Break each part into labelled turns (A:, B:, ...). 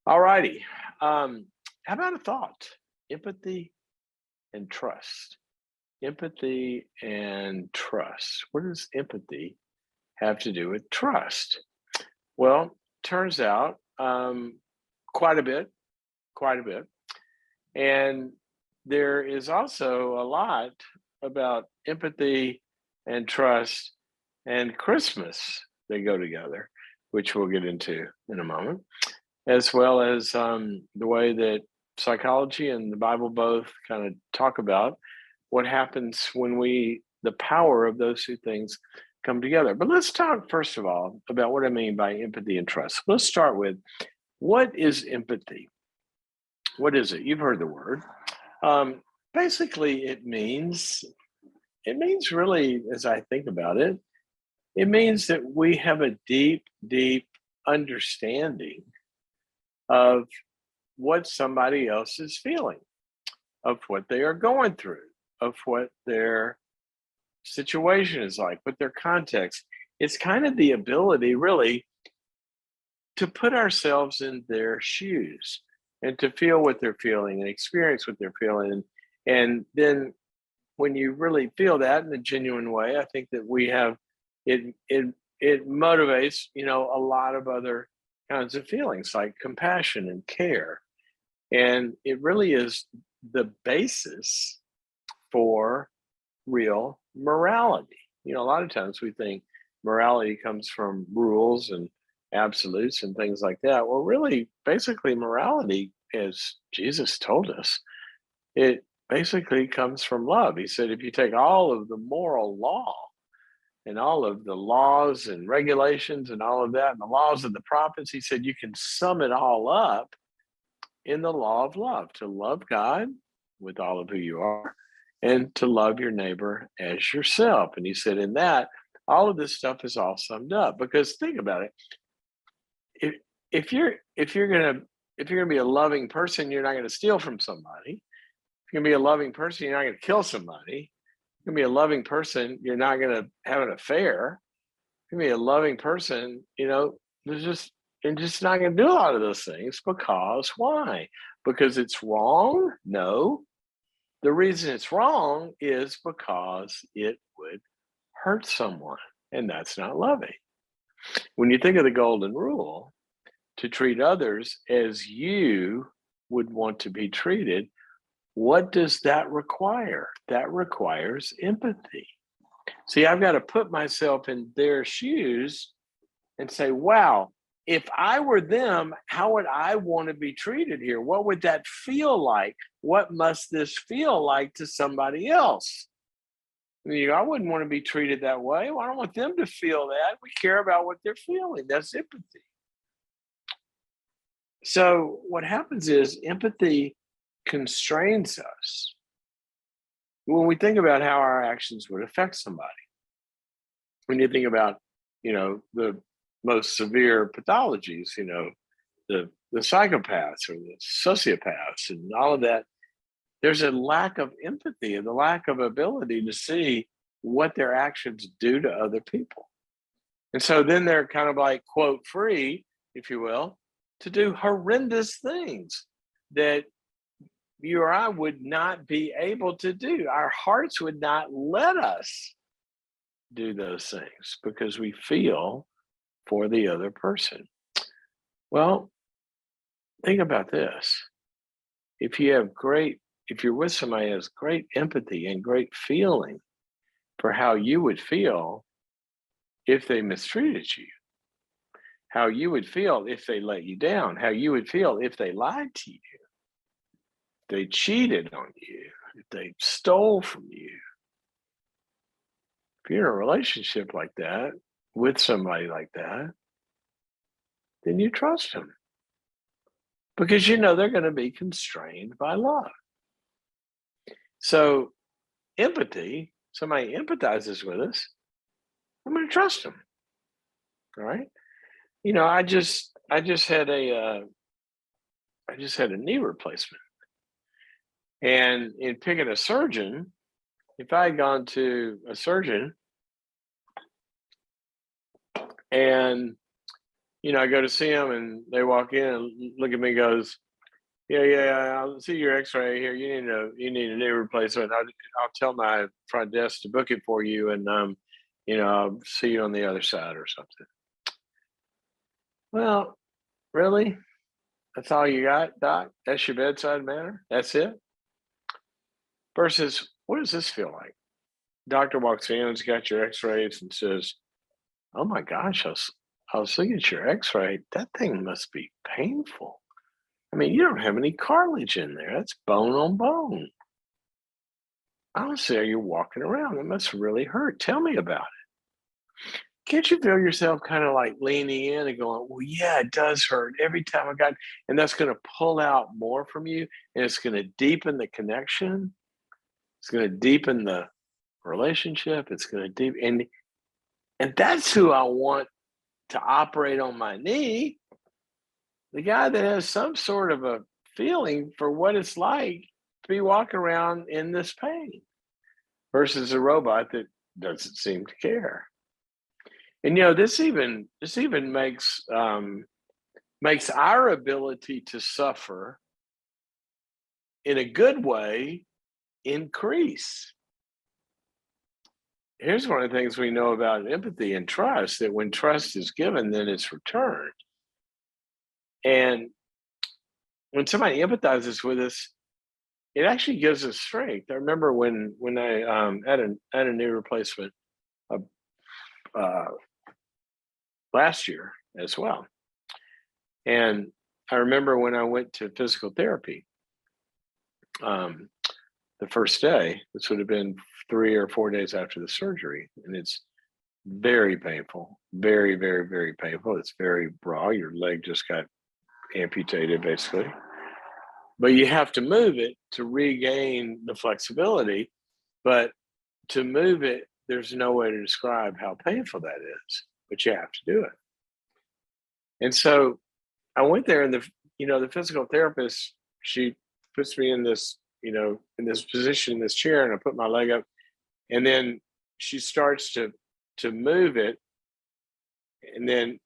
A: All righty. How about a thought? Empathy and trust. Empathy and trust. What does empathy have to do with trust? Well, turns out quite a bit, quite a bit. And there is also a lot about empathy and trust and Christmas. They go together, which we'll get into in a moment, as well as the way that psychology and the Bible both kind of talk about what happens when the power of those two things come together. But let's talk first of all about what I mean by empathy and trust. Let's start with, what is empathy? What is it? You've heard the word. Um, Basically, it means really, as I think about it, it means that we have a deep, deep understanding of what somebody else is feeling, of what they are going through, of what their situation is like, what their context. It's kind of the ability, really, to put ourselves in their shoes and to feel what they're feeling and experience what they're feeling. And then when you really feel that in a genuine way, I think that we have it motivates, a lot of other kinds of feelings like compassion and care. And it really is the basis for real morality. A lot of times we think morality comes from rules and absolutes and things like that. Well, really, basically, morality, as Jesus told us, it basically comes from love. He said, if you take all of the moral law and all of the laws and regulations and all of that, and the laws of the prophets, he said, you can sum it all up in the law of love, to love God with all of who you are and to love your neighbor as yourself. And he said, in that, all of this stuff is all summed up. Because think about it. If, if you're gonna be a loving person, you're not gonna steal from somebody. If you're gonna be a loving person, you're not gonna kill somebody. If you're gonna be a loving person, you're not gonna have an affair. If you're gonna be a loving person, there's just and just not gonna do a lot of those things. Because why? Because it's wrong? No. The reason it's wrong is because it would hurt someone, and that's not loving. When you think of the golden rule, to treat others as you would want to be treated, what does that require? That requires empathy. See, I've got to put myself in their shoes and say, wow, if I were them, how would I want to be treated here? What would that feel like? What must this feel like to somebody else? I wouldn't want to be treated that way. Well, I don't want them to feel that. We care about what they're feeling. That's empathy. So what happens is empathy constrains us when we think about how our actions would affect somebody. When you think about, the most severe pathologies, the psychopaths or the sociopaths and all of that, there's a lack of empathy and the lack of ability to see what their actions do to other people. And so then they're kind of like, quote, free, if you will, to do horrendous things that you or I would not be able to do. Our hearts would not let us do those things because we feel for the other person. Well, think about this. If you're with somebody who has great empathy and great feeling for how you would feel if they mistreated you, how you would feel if they let you down, how you would feel if they lied to you, if they cheated on you, if they stole from you. If you're in a relationship like that, with somebody like that, then you trust them because they're going to be constrained by love. So empathy, somebody empathizes with us, I'm going to trust them. All right. I just had a knee replacement, and in picking a surgeon, if I had gone to a surgeon and I go to see them and they walk in and look at me and goes, yeah, yeah, I'll see your x-ray here. You need a knee replacement. I'll tell my front desk to book it for you. And, I'll see you on the other side or something. Well, really? That's all you got, doc? That's your bedside manner? That's it? Versus, what does this feel like? Doctor walks in, he's got your x-rays and says, oh my gosh, I was looking at your x-ray. That thing must be painful. I mean, you don't have any cartilage in there. That's bone on bone. I don't see how you're walking around. That must really hurt. Tell me about it. Can't you feel yourself kind of like leaning in and going, well, yeah, it does hurt every time I got, and that's going to pull out more from you and it's going to deepen the connection. It's going to deepen the relationship. It's going to deepen. And that's who I want to operate on my knee. The guy that has some sort of a feeling for what it's like to be walking around in this pain versus a robot that doesn't seem to care. And this even makes our ability to suffer in a good way increase. Here's one of the things we know about empathy and trust, that when trust is given, then it's returned. And when somebody empathizes with us, it actually gives us strength. I remember when I had a knee replacement uh, last year as well. And I remember when I went to physical therapy, the first day, this would have been 3 or 4 days after the surgery, and it's very painful, very, very, very painful. It's very raw. Your leg just got amputated, basically. But you have to move it to regain the flexibility. But to move it, there's no way to describe how painful that is, but you have to do it. And so I went there, and the physical therapist, she puts me in this, in this position, in this chair, and I put my leg up, and then she starts to move it, and then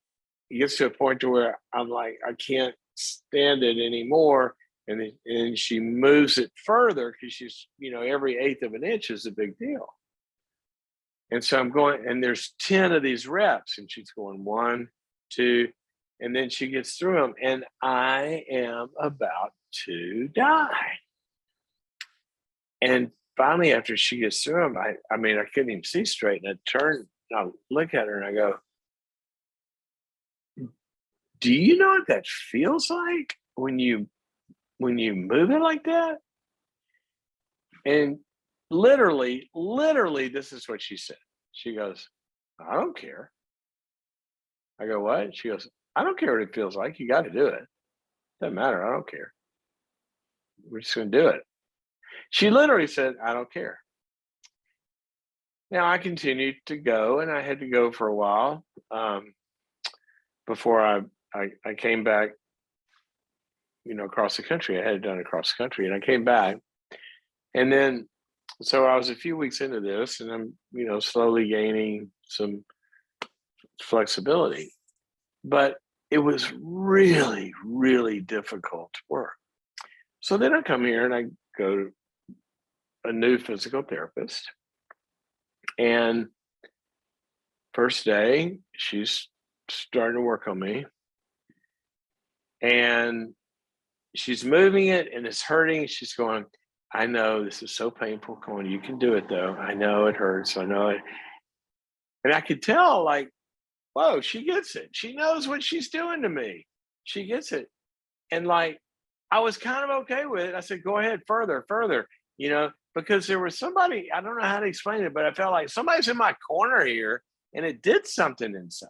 A: it gets to a point to where I'm like, I can't stand it anymore. And she moves it further because she's, every eighth of an inch is a big deal. And so I'm going, and there's 10 of these reps, and she's going 1, 2, and then she gets through them, and I am about to die. And finally, after she gets through them, I mean, I couldn't even see straight. And I turn, and I look at her, and I go, do you know what that feels like when you move it like that? And literally, this is what she said. She goes, I don't care. I go, what? She goes, I don't care what it feels like. You got to do it. Doesn't matter. I don't care. We're just going to do it. She literally said, I don't care. Now I continued to go, and I had to go for a while before I came back, across the country. I had it done across the country, and I came back. And then, so I was a few weeks into this, and I'm, slowly gaining some flexibility. But it was really, really difficult work. So then I come here and I go to a new physical therapist. And first day, she's starting to work on me. And she's moving it, and it's hurting. She's going, I know this is so painful. Come on, you can do it though. I know it hurts. I know it. And I could tell, like, whoa, she gets it. She knows what she's doing to me. She gets it. And like, I was kind of okay with it. I said, go ahead, further, because there was somebody, I don't know how to explain it, but I felt like somebody's in my corner here, and it did something inside.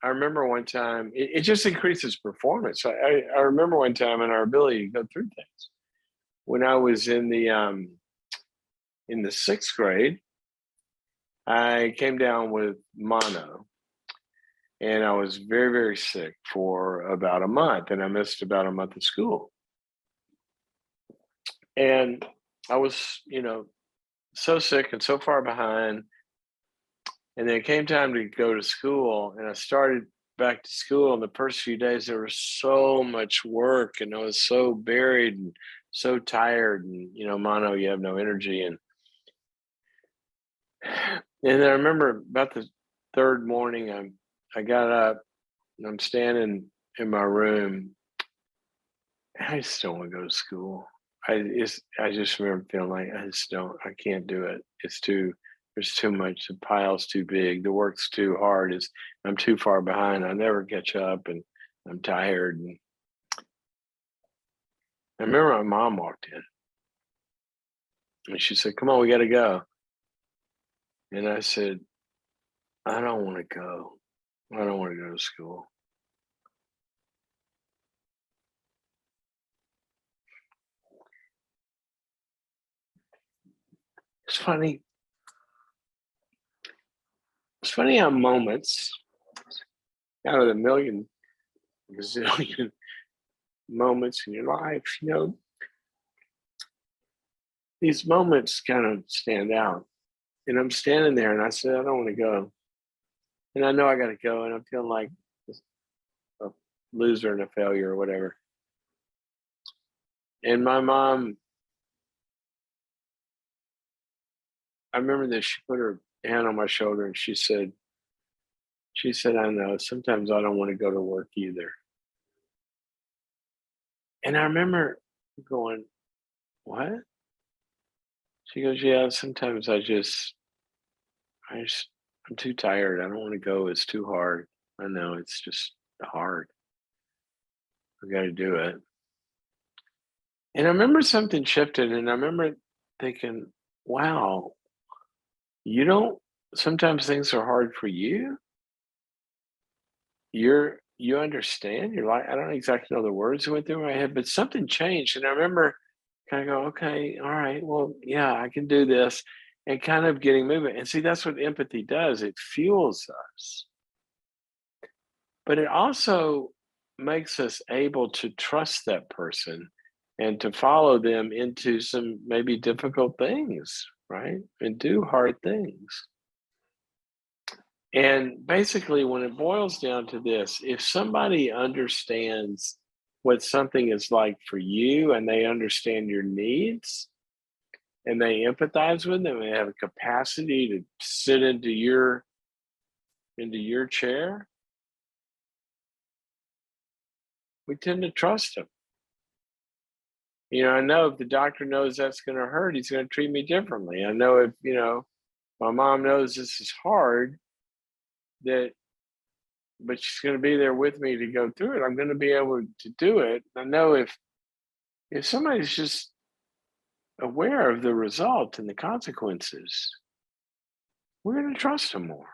A: I remember one time, it just increases performance. I remember one time in our ability to go through things. When I was in the 6th grade, I came down with mono, and I was very, very sick for about a month, and I missed about a month of school. And I was, so sick and so far behind. And then it came time to go to school, and I started back to school. And the first few days, there was so much work, and I was so buried and so tired. And mono, you have no energy. And I remember about the third morning, I got up and I'm standing in my room. I just don't want to go to school. I just remember feeling like I can't do it. There's too much. The pile's too big. The work's too hard. I'm too far behind. I'll never catch up, and I'm tired. And I remember my mom walked in and she said, "Come on, we got to go." And I said, "I don't want to go. I don't want to go to school." It's funny. It's funny how moments out of the million, gazillion moments in your life, these moments kind of stand out. And I'm standing there and I said, "I don't want to go." And I know I got to go. And I'm feeling like a loser and a failure or whatever. And my mom, I remember this, she put her hand on my shoulder and she said, "I know sometimes I don't want to go to work either." And I remember going, "What?" She goes, "Yeah, sometimes I just, I'm too tired. I don't want to go. It's too hard. I know it's just hard. I got to do it." And I remember something shifted, and I remember thinking, wow, you don't, sometimes things are hard for you. You understand. You're like, I don't exactly know the words that went through my head, but something changed. And I remember kind of go, okay, all right, well, yeah, I can do this, and kind of getting movement. And see, that's what empathy does. It fuels us, but it also makes us able to trust that person and to follow them into some maybe difficult things, right? And do hard things. And basically, when it boils down to this, if somebody understands what something is like for you and they understand your needs and they empathize with them and they have a capacity to sit into your chair, we tend to trust them. I know if the doctor knows that's going to hurt, he's going to treat me differently. I know if, my mom knows this is hard, that, but she's going to be there with me to go through it. I'm going to be able to do it. I know if somebody's just aware of the result and the consequences, we're going to trust them more.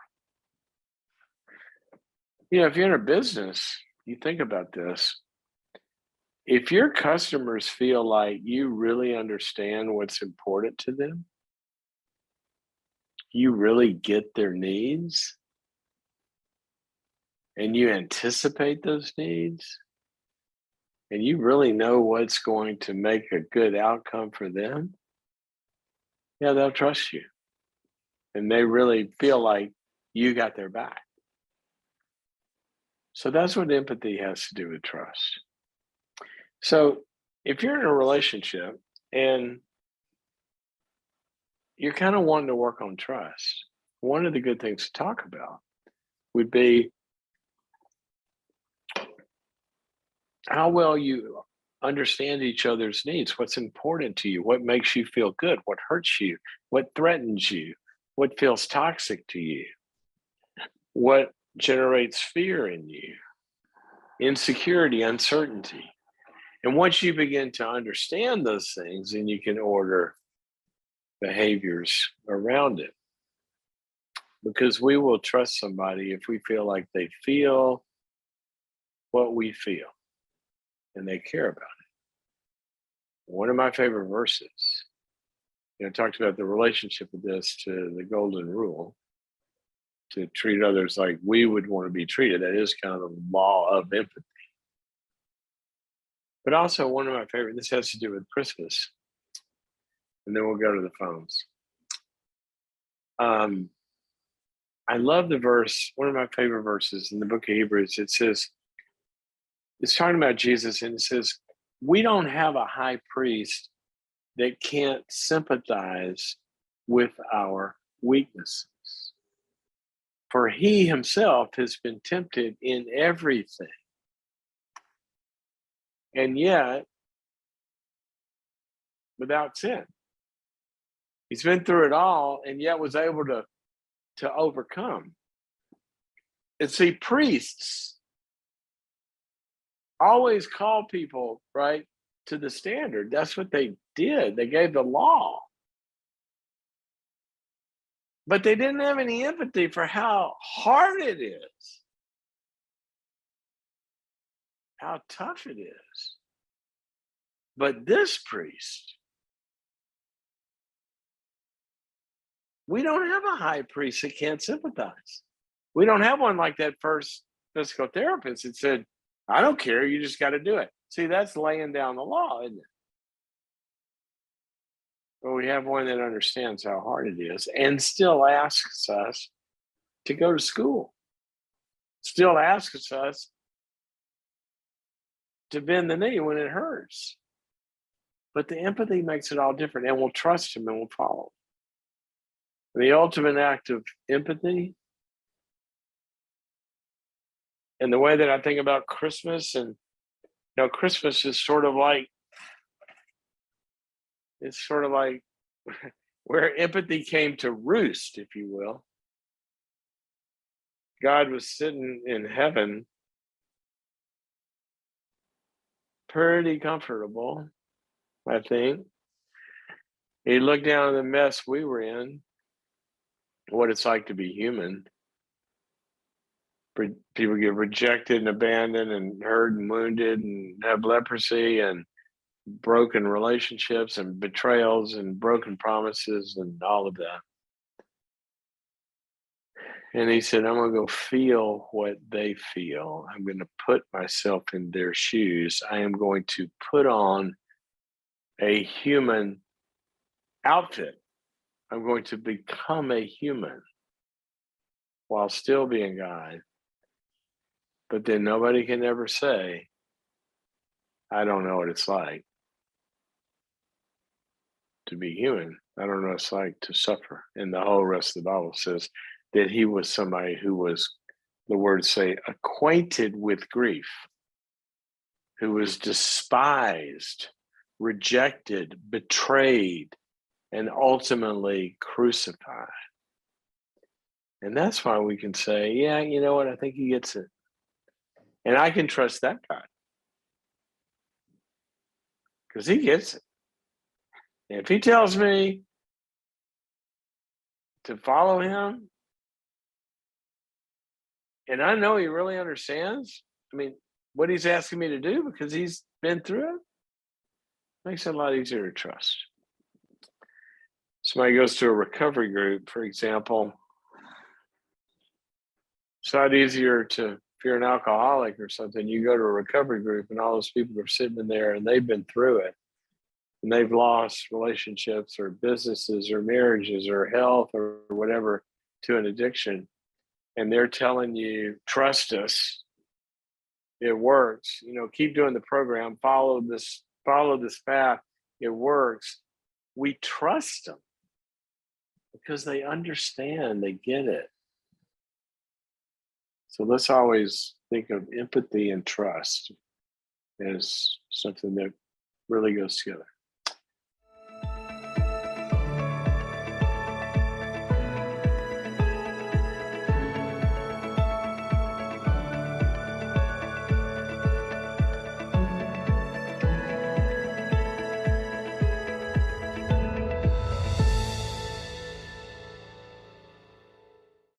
A: If you're in a business, you think about this. If your customers feel like you really understand what's important to them, you really get their needs, and you anticipate those needs, and you really know what's going to make a good outcome for them, yeah, they'll trust you. And they really feel like you got their back. So that's what empathy has to do with trust. So if you're in a relationship and you're kind of wanting to work on trust, one of the good things to talk about would be how well you understand each other's needs, what's important to you, what makes you feel good, what hurts you, what threatens you, what feels toxic to you, what generates fear in you, insecurity, uncertainty. And once you begin to understand those things, then you can order behaviors around it. Because we will trust somebody if we feel like they feel what we feel and they care about it. One of my favorite verses, talked about the relationship of this to the golden rule, to treat others like we would want to be treated. That is kind of the law of empathy. But also one of my favorite, this has to do with Christmas, and then we'll go to the phones. I love the verse, one of my favorite verses in the book of Hebrews. It says, it's talking about Jesus, and it says, we don't have a high priest that can't sympathize with our weaknesses. For he himself has been tempted in everything, and yet without sin. He's been through it all, and yet was able to overcome. And see, priests always call people, right, to the standard. That's what they did. They gave the law. But they didn't have any empathy for how hard it is, how tough it is. But this priest, we don't have a high priest that can't sympathize. We don't have one like that first physical therapist that said, I don't care, you just got to do it. See, that's laying down the law, isn't it? But we have one that understands how hard it is and still asks us to go to school, still asks us to bend the knee when it hurts. But the empathy makes it all different, and we'll trust him and we'll follow. The ultimate act of empathy, and the way that I think about Christmas, and Christmas is sort of like, it's sort of like where empathy came to roost, if you will. God was sitting in heaven, pretty comfortable, I think. He looked down at the mess we were in, what it's like to be human. People get rejected and abandoned and hurt and wounded and have leprosy and broken relationships and betrayals and broken promises and all of that. And he said, I'm going to go feel what they feel. I'm going to put myself in their shoes. I am going to put on a human outfit. I'm going to become a human while still being God. But then nobody can ever say, I don't know what it's like to be human. I don't know what it's like to suffer. And the whole rest of the Bible says that he was somebody who was, the words say, acquainted with grief, who was despised, rejected, betrayed, and ultimately crucified. And that's why we can say, yeah, you know what? I think he gets it. And I can trust that God because he gets it. And if he tells me to follow him, and I know he really understands, I mean, what he's asking me to do because he's been through it, makes it a lot easier to trust. Somebody goes to a recovery group, for example, it's not easier to, if you're an alcoholic or something, you go to a recovery group and all those people are sitting in there and they've been through it. And they've lost relationships or businesses or marriages or health or whatever to an addiction. And they're telling you, trust us. It works. Keep doing the program, follow this path. It works. We trust them because they understand, they get it. So let's always think of empathy and trust as something that really goes together.